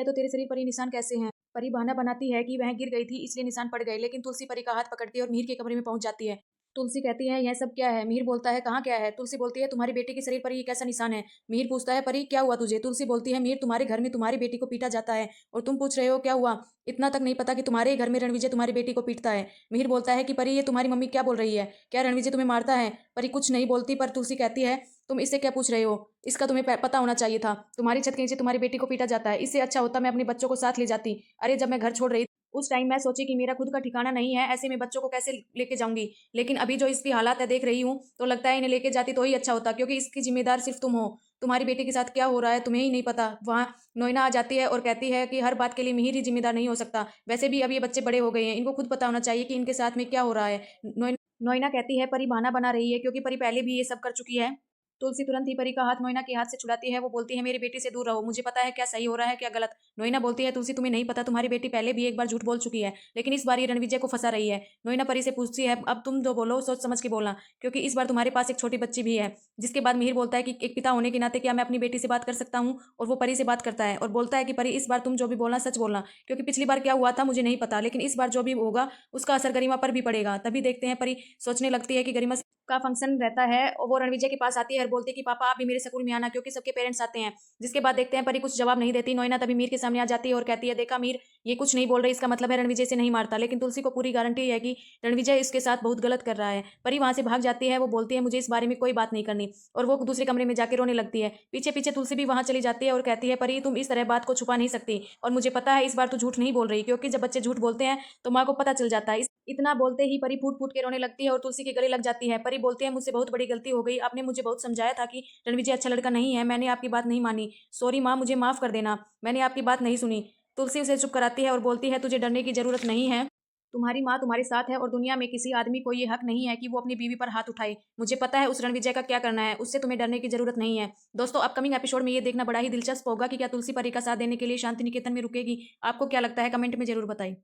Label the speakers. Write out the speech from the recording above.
Speaker 1: तो तेरे शरीर पर ये निशान कैसे हैं? परी बहाना बनाती है कि वह गिर गई थी इसलिए निशान पड़ गए, लेकिन तुलसी परी का हाथ पकड़ती है और मिहिर के कमरे में पहुंच जाती है। तुलसी कहती है यह सब क्या है? मिहिर बोलता है कहाँ क्या है? तुलसी बोलती है तुम्हारी बेटी के शरीर पर ये कैसा निशान है? मिहिर पूछता है परी क्या हुआ तुझे? तुलसी बोलती है मिहिर तुम्हारे घर में तुम्हारी बेटी को पीटा जाता है और तुम पूछ रहे हो क्या हुआ? इतना तक नहीं पता कि तुम्हारे ही घर में रणविजय तुम्हारी बेटी को पीटता है। मिहिर बोलता है कि परी ये तुम्हारी मम्मी क्या बोल रही है? क्या रणविजय तुम्हें मारता है? परी कुछ नहीं बोलती, पर तुलसी कहती है तुम इससे क्या पूछ रहे हो? इसका तुम्हें पता होना चाहिए था। तुम्हारी छत के नीचे तुम्हारी बेटी को पीटा जाता है। इससे अच्छा होता मैं अपने बच्चों को साथ ले जाती। अरे जब मैं घर छोड़ रही उस टाइम मैं सोची कि मेरा खुद का ठिकाना नहीं है, ऐसे में बच्चों को कैसे लेके जाऊंगी। लेकिन अभी जो इसकी हालात है देख रही हूँ तो लगता है इन्हें लेके जाती तो ही अच्छा होता, क्योंकि इसकी जिम्मेदार सिर्फ तुम हो। तुम्हारी बेटी के साथ क्या हो रहा है तुम्हें ही नहीं पता। वहाँ नोइना आ जाती है और कहती है कि हर बात के लिए मिहिर ही जिम्मेदार नहीं हो सकता। वैसे भी अब ये बच्चे बड़े हो गए हैं, इनको खुद पता होना चाहिए कि इनके साथ में क्या हो रहा है। नोइना कहती है परी बहाना बना रही है, क्योंकि परी पहले भी ये सब कर चुकी है। तुलसी तुरंत ही परी का हाथ नोइना के हाथ से छुड़ाती है। वो बोलती है मेरी बेटी से दूर रहो, मुझे पता है क्या सही हो रहा है क्या गलत। नोइना बोलती है तुलसी तुम्हें नहीं पता, तुम्हारी बेटी पहले भी एक बार झूठ बोल चुकी है, लेकिन इस बार ये रणविजय को फंसा रही है। नोइना परी से पूछती है अब तुम जो बोलो सोच समझ के बोलना, क्योंकि इस बार तुम्हारे पास एक छोटी बच्ची भी है। जिसके बाद मिहिर बोलता है कि एक पिता होने के नाते क्या मैं अपनी बेटी से बात कर सकता हूँ? और वो परी से बात करता है और बोलता है कि परी इस बार तुम जो भी बोलना सच बोलना, क्योंकि पिछली बार क्या हुआ था मुझे नहीं पता, लेकिन इस बार जो भी होगा उसका असर गरिमा पर भी पड़ेगा। तभी देखते हैं परी सोचने लगती है कि गरिमा का फंक्शन रहता है और वो रणविजय के पास आती है और बोलती है कि पापा आप भी मेरे स्कूल में आना, क्योंकि सबके पेरेंट्स आते हैं। जिसके बाद देखते हैं परी कुछ जवाब नहीं देती। नोइना तभी मीर के सामने आ जाती है और कहती है देखा मीर, ये कुछ नहीं बोल रही, इसका मतलब है रणविजय से नहीं मारता। लेकिन तुलसी को पूरी गारंटी है कि रणविजय इसके साथ बहुत गलत कर रहा है। परी वहां से भाग जाती है। वो बोलती है मुझे इस बारे में कोई बात नहीं करनी, और वो दूसरे कमरे में जाकर रोने लगती है। पीछे पीछे तुलसी भी वहां चली जाती है और कहती है परी तुम इस तरह बात को छुपा नहीं सकती, और मुझे पता है इस बार तू झूठ नहीं बोल रही, क्योंकि जब बच्चे झूठ बोलते हैं तो माँ को पता चल जाता है। इतना बोलते ही परी फूट फूट के रोने लगती है और तुलसी के गले लग जाती है। परी बोलती है मुझसे बहुत बड़ी गलती हो गई, आपने मुझे बहुत समझाया था कि रणविजय अच्छा लड़का नहीं है, मैंने आपकी बात नहीं मानी। सॉरी माँ, मुझे माफ कर देना, मैंने आपकी बात नहीं सुनी। तुलसी उसे चुप कराती है और बोलती है तुझे डरने की जरूरत नहीं है, तुम्हारी माँ तुम्हारे साथ है और दुनिया में किसी आदमी को ये हक नहीं है कि वो अपनी बीवी पर हाथ उठाए। मुझे पता है उस रणविजय का क्या करना है, उससे तुम्हें डरने की जरूरत नहीं है। दोस्तों अपकमिंग एपिसोड में ये देखना बड़ा ही दिलचस्प होगा कि क्या तुलसी परी का साथ देने के लिए शांति निकेतन में रुकेगी। आपको क्या लगता है कमेंट में जरूर बताइए।